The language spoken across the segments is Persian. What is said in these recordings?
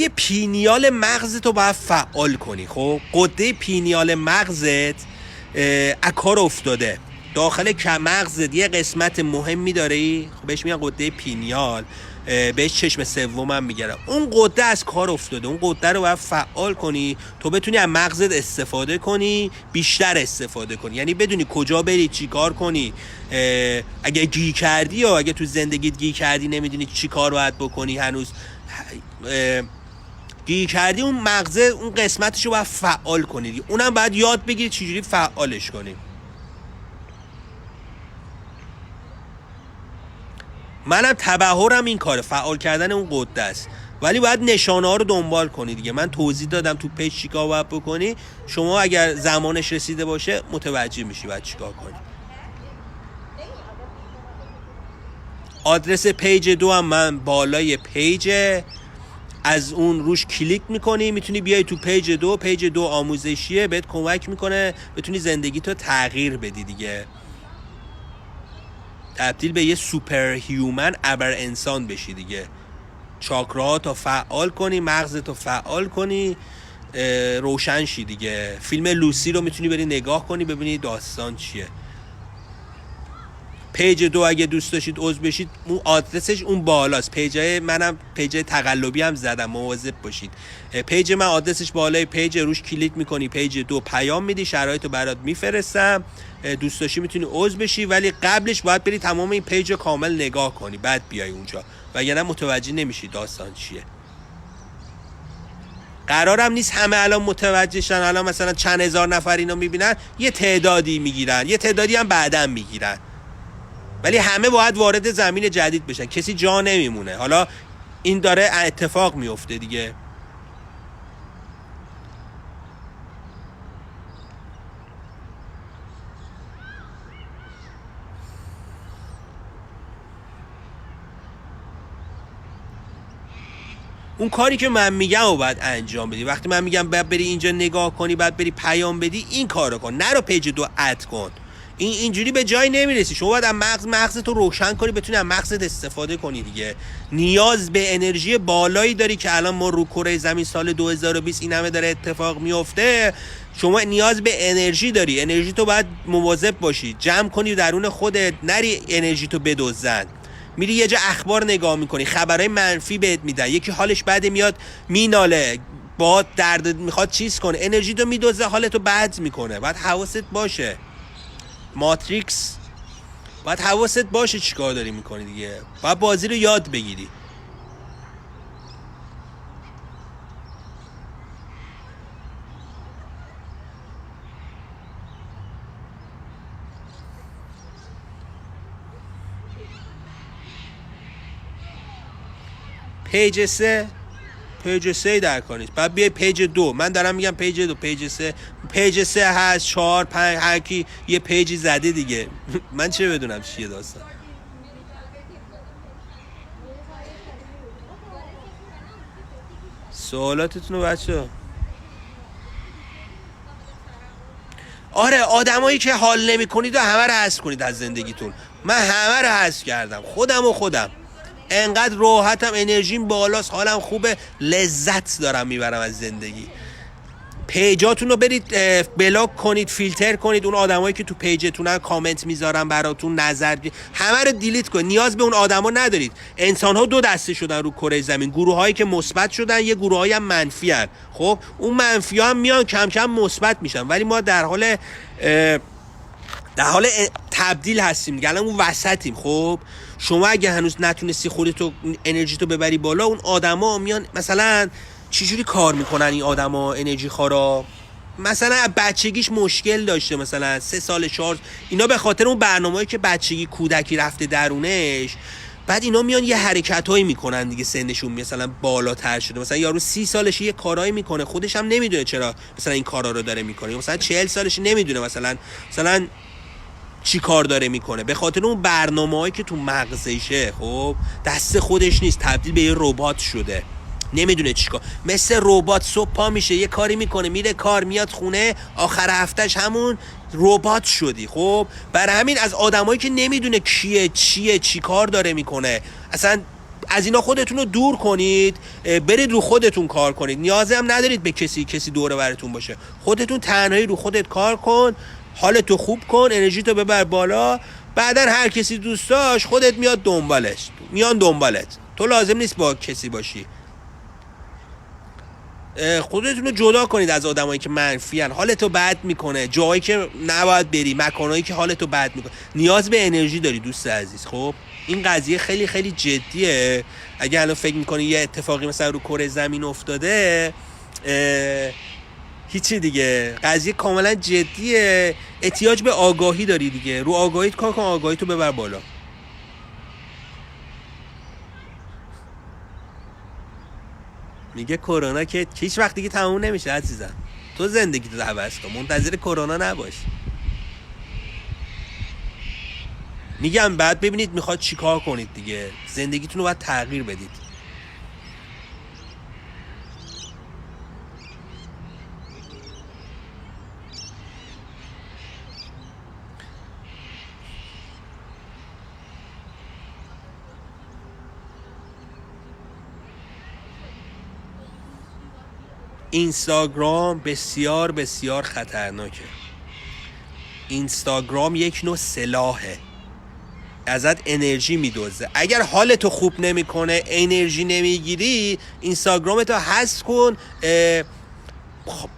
قده پینیال مغزت رو باید فعال کنی. خب قده پینیال مغزت از کار افتاده. داخل مغزت یه قسمت مهمی داره، خب بهش میگن قده پینیال، بهش چشم سوم هم میگن. اون قده از کار افتاده، اون قده رو باید فعال کنی تو بتونی از مغزت استفاده کنی، بیشتر استفاده کنی. یعنی بدونی کجا بری، چی کار کنی. اگه گیر کردی یا اگه تو زندگیت گیر کردی نمیدونی چی کار باید بکنی، هنوز گیر کردی، اون مغزه اون قسمتشو باید فعال کنی. اونم باید یاد بگیری چجوری فعالش کنی. منم تبحرم این کاره، فعال کردن اون قده است، ولی باید نشانه ها رو دنبال کنی دیگه. من توضیح دادم تو پیج چیکار باید بکنی، شما اگر زمانش رسیده باشه متوجه میشی باید چیکار کنی. آدرس پیج 2 هم من بالای پیج، از اون روش کلیک میکنی میتونی بیای تو پیج 2. پیج 2 آموزشیه، بهت کمک میکنه بتونی زندگیتو تغییر بدی دیگه، تبدیل به یه سوپر هیومن، ابر انسان بشی دیگه. چاکراهاتو فعال کنی، مغزتو فعال کنی، روشن شی دیگه. فیلم لوسی رو میتونی بری نگاه کنی ببینی داستان چیه. پیج 2 اگه دوست داشتید عضو بشید، اون آدرسش اون بالاست. پیجای منم پیج تقلبی هم زدم، مواظب باشید. پیج من آدرسش بالای پیج، روش کلیک میکنی پیج 2 پیام میدی، شرایطو برات میفرستم، دوست داشتی میتونی عضو بشی، ولی قبلش باید بری تمام این پیج رو کامل نگاه کنی بعد بیای اونجا، وگرنه متوجه نمیشی داستان چیه. قرارم نیست همه الان متوجه شن. الان مثلا چند هزار نفر اینو میبینن، یه تعدادی میگیرن، یه تعدادی هم بعداً میگیرن، ولی همه باید وارد زمین جدید بشن، کسی جا نمیمونه. حالا این داره اتفاق میفته دیگه. اون کاری که من میگم رو باید انجام بدی. وقتی من میگم باید بری اینجا نگاه کنی، باید بری پیام بدی، این کارو کن، نرو پیج 2 اد کن. اینجوری به جای نمیرسی. شما باید از مغزت رو روشن کنی، بتونی از مغزت استفاده کنی دیگه. نیاز به انرژی بالایی داری که الان ما رو کره زمین سال 2020 این همه داره اتفاق میفته. شما نیاز به انرژی داری، انرژی تو باید مواظب باشی، جمع کنی درون خودت، نری انرژی تو بدزدن. میری یه جا اخبار نگاه میکنی، خبرهای منفی بهت میدن، یکی حالش بده میاد میناله، با درد میخواد چیز کنه، انرژی تو میدوزه، حالتو بد میکنه. باید حواست باشه. ماتریکس، باید حواست باشه چیکار داری میکنی دیگه. باید بازی رو یاد بگیری. پیج 3 در کار نیست. بعد بیای پیج 2. من دارم میگم پیج 2، پیج 3 هست، 4 5 هر کی یه پیجی زده دیگه. من چه بدونم چیه داستان. سوالاتتون رو بچه. آره، آدمایی که حال نمی کنید و همه رو حذف کنید از زندگیتون. من همه رو حذف کردم، خودم انقدر راحتم، انرژیم بالاست، حالم خوبه، لذت دارم میبرم از زندگی. پیجاتون رو برید بلاک کنید، فیلتر کنید. اون آدمایی که تو پیجتونن کامنت میذارن براتون، نظر همه رو دیلیت کنید. نیاز به اون آدما ندارید. انسان ها دو دسته شدن رو کره زمین، گروه هایی که مثبت شدن، یه گروه هایی هم منفی هن. خب اون منفی ها هم میان کم کم مثبت میشن، ولی ما در حال تبدیل هستیم دیگه. الان اون وسطیم. خب شما اگه هنوز نتونستی خودتو انرژی تو ببری بالا، اون آدما میان مثلا چجوری کار میکنن این آدما انرژی خارا، مثلا بچگیش مشکل داشته، مثلا 3 سال 4، اینا به خاطر اون برنامه‌ای که بچگی کودکی رفته درونش، بعد اینا میان یه حرکتایی میکنن دیگه، سنشون مثلا بالاتر شده، مثلا یارو 30 سالشه یه کارایی میکنه خودش هم نمیدونه چرا مثلا این کارا رو داره میکنه، مثلا 40 سالشه نمیدونه مثلا چی کار داره میکنه، به خاطر اون برنامه‌ای که تو مغزشه. خب دست خودش نیست، تبدیل به یه ربات شده، نمیدونه چیکار. مثل ربات صبح پا میشه یه کاری میکنه، میره کار، میاد خونه، آخر هفتهش همون ربات شدی. خب برای همین از آدمایی که نمیدونه کیه، چیه، چی کار داره میکنه، اصلا از اینا خودتون رو دور کنید، برید رو خودتون کار کنید. نیازی هم ندارید به کسی دوره براتون باشه. خودتون تنهایی رو خودت کار کن، حالتو خوب کن، انرژیتو ببر بالا. بعدن هر کسی دوست داشت خودت میان دنبالت. تو لازم نیست با کسی باشی. خودتون رو جدا کنید از آدمایی که منفی ان، حالتو بد میکنه، جایی که نباید بری، مکانایی که حالتو بد میکنه. نیاز به انرژی داری دوست عزیز. خب این قضیه خیلی خیلی جدیه. اگه الان فکر میکنی یه اتفاقی مثلا رو کره زمین افتاده، هیچی دیگه، قضیه کاملا جدیه. احتیاج به آگاهی داری دیگه. رو آگاهیت کار کن، آگاهیتو ببر بالا. میگه کرونا که هیچ وقت دیگه تموم نمیشه عزیزم. تو زندگی تو عوض کن، منتظر کرونا نباش. میگم بعد ببینید میخواد چیکار کنید دیگه. زندگیتون رو باید تغییر بدید. اینستاگرام بسیار بسیار خطرناکه. اینستاگرام یک نوع سلاحه، ازت انرژی میدوزه. اگر حالتو خوب نمیکنه، انرژی نمیگیری، اینستاگرامتو حذف کن،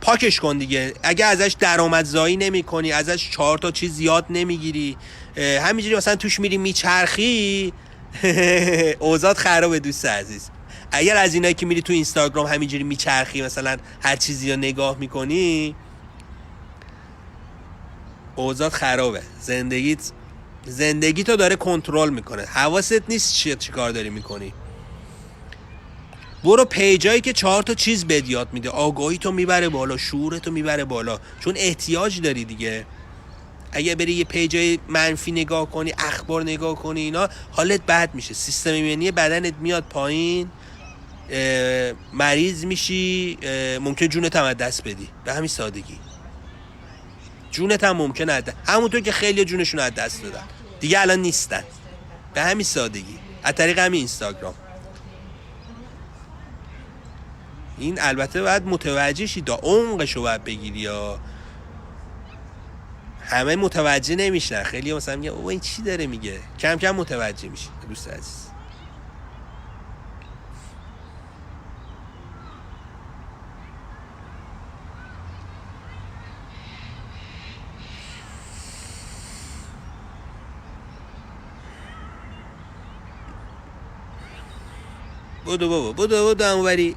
پاکش کن دیگه. اگر ازش درآمدزایی نمیکنی، ازش 4 تا چیز یاد نمیگیری، همینجوری مثلا توش میری میچرخی، اوضاعت خرابه دوست عزیز. اگر از اینایی که میری تو اینستاگرام همینجوری میچرخی، مثلا هر چیزی رو نگاه میکنی، اوضاعت خرابه. زندگیتو داره کنترل میکنه، حواست نیست چی کار داری میکنی. برو پیجایی که 4 تا چیز بهت یاد میده، آگاهی تو میبره بالا، شعورتو میبره بالا، چون احتیاج داری دیگه. اگه بری یه پیجای منفی نگاه کنی، اخبار نگاه کنی، اینا حالت بد میشه، سیستم ایمنی بدنت میاد پایین، مریض میشی، ممکن جونت هم از دست بدی. به همین سادگی جونت هم ممکن از همونطور که خیلی جونشون از دست دادن دیگه الان نیستن. به همین سادگی، از طریق همین اینستاگرام. این البته باید متوجه شی، دا عمقشو باید بگیری، یا همه متوجه نمیشن. خیلی مثلا میگه او این چی داره میگه، کم کم متوجه میشی دوست عزیز. بودو بابا، بودو هموری.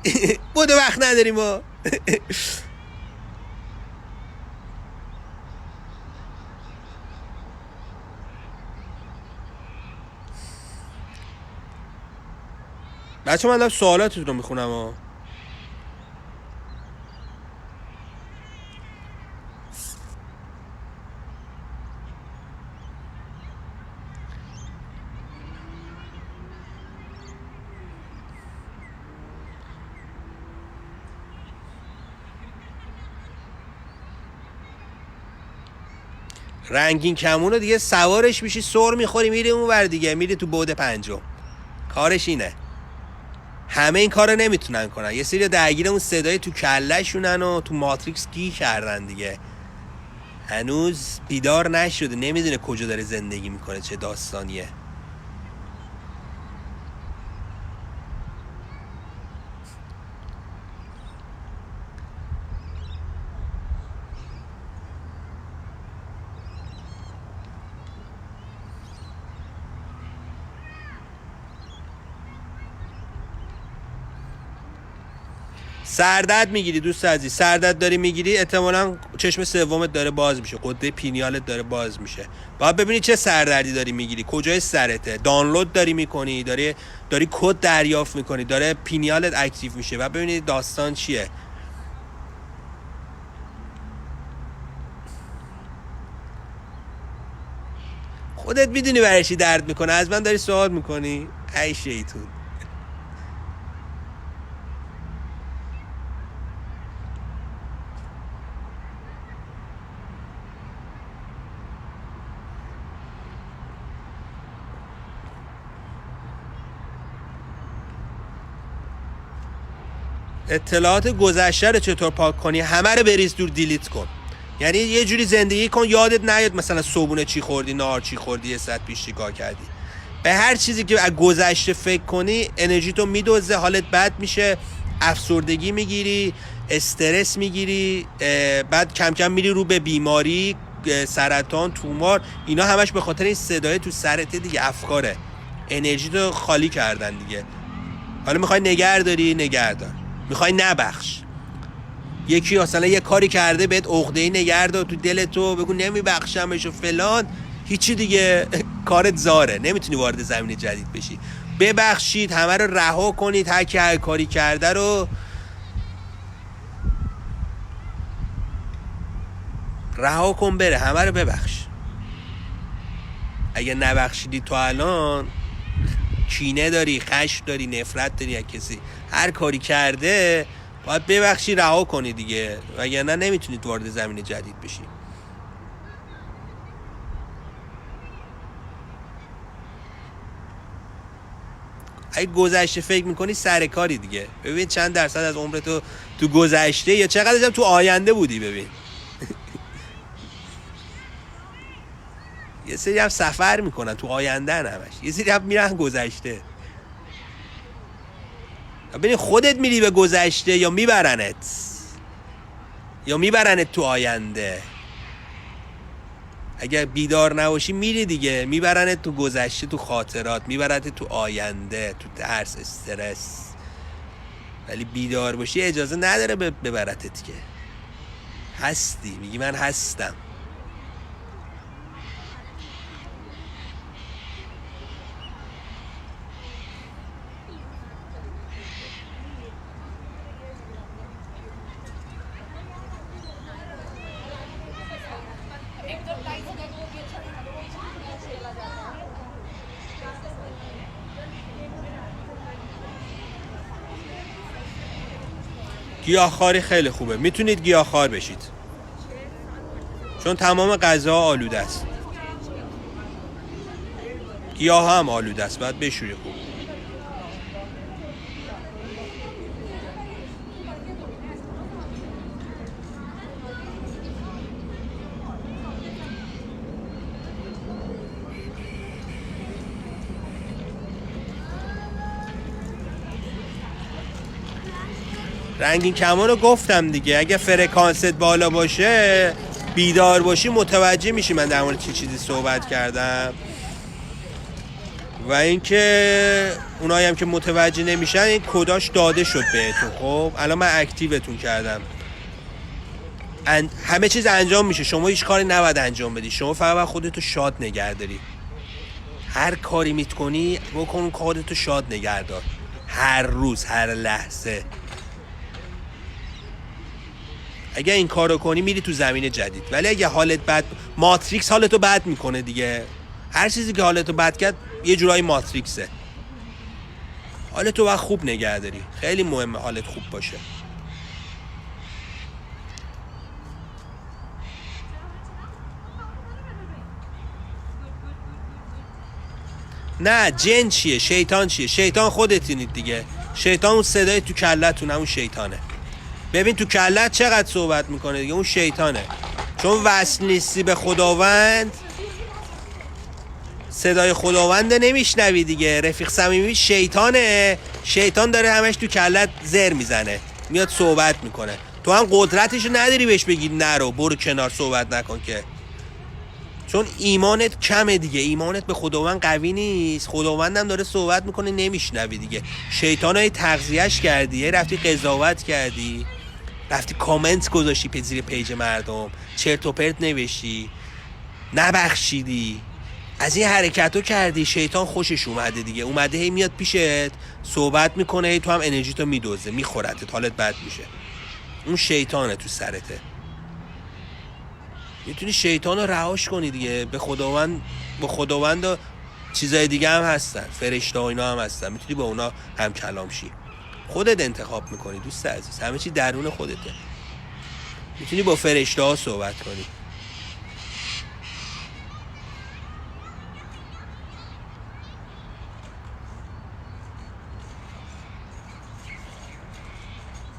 بودو، وقت نداریم ما. بچه من دارم سوالاتتون رو میخونم. رنگین کمون رو دیگه سوارش میشی، سر میخوری، میری اون ور دیگه، میری تو بعد 5. کارش اینه. همه این کار رو نمیتونن کنن. یه سری درگیر اون صدای تو کله‌شونن و تو ماتریکس گیر کردن دیگه. هنوز بیدار نشده، نمیدونه کجا داره زندگی میکنه، چه داستانیه. سردرد میگیری دوست عزیز، سردرد داری میگیری، احتمالاً چشم سومت داره باز میشه، غده پینیالت داره باز میشه. باید ببینی چه سردردی داری میگیری، کجای سرته، دانلود داری میکنی، داری کد دریافت میکنی، داره پینیالت اکتیو میشه. و ببینید داستان چیه. خودت میدونی برای چی درد میکنه، از من داری سوال میکنی؟ ای شیطون. اطلاعات گذشته رو چطور پاک کنی؟ همه رو بریز دور، دیلیت کن. یعنی یه جوری زندگی کن یادت نیاد مثلا صبحونه چی خوردی، نهار چی خوردی، یه ساعت پیش چی کار کردی. به هر چیزی که از گذشته فکر کنی انرژی تو میدوزه، حالت بد میشه، افسردگی میگیری، استرس میگیری، بعد کم کم میری رو به بیماری، سرطان، تومار. اینا همش به خاطر این صدای تو سرت دیگه، افکاره. انرژی تو خالی کردن دیگه. حالا میخوای نگه داری، نگه دار. میخوای نبخش، یکی مثلا یه کاری کرده بهت عقده‌ای نگه دار تو دلت، تو بگو نمیبخشمش و فلان، هیچی دیگه کارت زاره، نمیتونی وارد زمین جدید بشی. ببخشید، همه رو رها کنید، هر کی هر کاری کرده رو رها کن بره، همه رو ببخش. اگه نبخشیدی تو الان کینه داری، خشم داری، نفرت داری از کسی، هر کاری کرده باید ببخشی، رها کنی دیگه، وگرنه نمیتونید وارد زمین جدید بشی. اگه گذشته فکر میکنی سر کاری دیگه. ببین چند درصد از عمرتو تو گذشته یا چقدر تو آینده بودی. ببین یه سری هم سفر میکنن تو آینده همش، یه سری هم میرن گذشته. ببین خودت میری به گذشته یا میبرنت تو آینده. اگر بیدار نباشی میری دیگه، میبرنت تو گذشته، تو خاطرات، میبرنت تو آینده، تو ترس، استرس. ولی بیدار باشی اجازه نداره ببرتت که. هستی، میگی من هستم. گیاهخواری خیلی خوبه، میتونید گیاهخوار بشید چون تمام غذا آلوده است. گیاه هم آلوده است، باید بشوری خوب. رنگین کمان رو گفتم دیگه، اگه فرکانست بالا باشه، بیدار باشی، متوجه میشی من در مورد چه چیزی صحبت کردم. و اینکه اونایی هم که متوجه نمیشن این کداش داده شد بهتون. خب الان من اکتیوتون کردم، همه چیز انجام میشه، شما هیچ کاری نباید انجام بدی، شما فقط باید خودتو شاد نگه داری. هر کاری میتونی بکن، خودتو شاد نگه دار، هر روز، هر لحظه. اگه این کارو کنی میری تو زمین جدید. ولی اگه حالت بد، ماتریکس حالتو بد میکنه دیگه. هر چیزی که حالتو بد کرد یه جورایی ماتریکسه. حالتو باید خوب نگه داری، خیلی مهمه حالت خوب باشه. نه جن چیه، شیطان چیه؟ شیطان خودتونید دیگه. شیطان اون صدای تو کلتون، اون شیطانه. ببین تو کلت چقدر صحبت میکنه دیگه، اون شیطانه. چون وصل نیستی به خداوند، صدای خداوند نمیشنوی دیگه. رفیق صمیمی شیطانه، شیطان داره همش تو کلت زر میزنه، میاد صحبت میکنه، تو هم قدرتشو نداری بهش بگی نرو، برو کنار، صحبت نکن که. چون ایمانت کمه دیگه، ایمانت به خداوند قوی نیست. خداوندم داره صحبت میکنه نمیشنوی دیگه. شیطانای تغذیهش کردی، رفتی قضاوت کردی، رفتی کامنت گذاشتی زیر پیج مردم، چرت و پرت نوشتی، نبخشیدی، از این حرکتو کردی. شیطان خوشش اومده دیگه، اومده هی میاد پیشت صحبت میکنه، هی تو هم انرژیتو میدوزه، میخورتت، حالت بد میشه. اون شیطانه تو سرته. میتونی شیطان رو رهاش کنی دیگه. به خداوند و چیزای دیگه هم هستن، فرشته و اینا هم هستن، میتونی با اونا هم کلام شی. خودت انتخاب میکنی دوست عزیز، همه چی درون خودته. میتونی با فرشته ها صحبت کنی.